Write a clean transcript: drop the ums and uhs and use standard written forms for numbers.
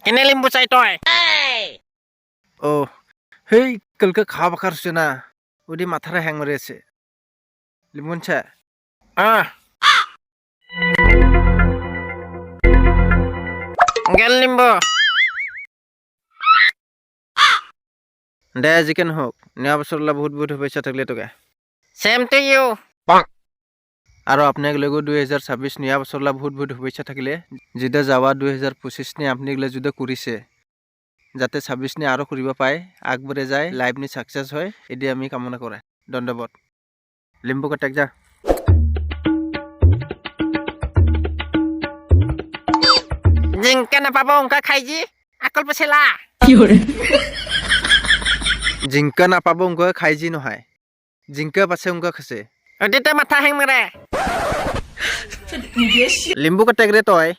কেনে লিম্বু চাই তই ও হেই কালকে খাওয়া বাকার হচ্ছে না ওদি মাথাটা হ্যাং মারি আছে লিমন চা গেল লিম্বু দে যিকেন হোক নয়া বছরলা বহুত বহুত শুভেচ্ছা থাকলে তোকে সেম টু ইউ আৰু আপোনাক লগো 2026 নয়া বছরলা বহুত বহুত শুভেচ্ছা থাকিলে যেটা যাওয়া 2025 নি আপনি গলে যদি কৰিছে যাতে 26 নি আৰু কৰিব পায় আগবাঢ়ে যায় লাইফ নি সাকসেস হয় এদি আমি কামনা কৰে ধন্যবাদ লিম্বু কটেক যা জিংকে নাপাব অংকা খাইজি আকল পছেলা জিংকা নাপাব অংক খাইজি নহয় জিংকা পাছে অংক খাছে অদিতে মাথা হেং মাৰে লিম্বু কটেক ৰে তই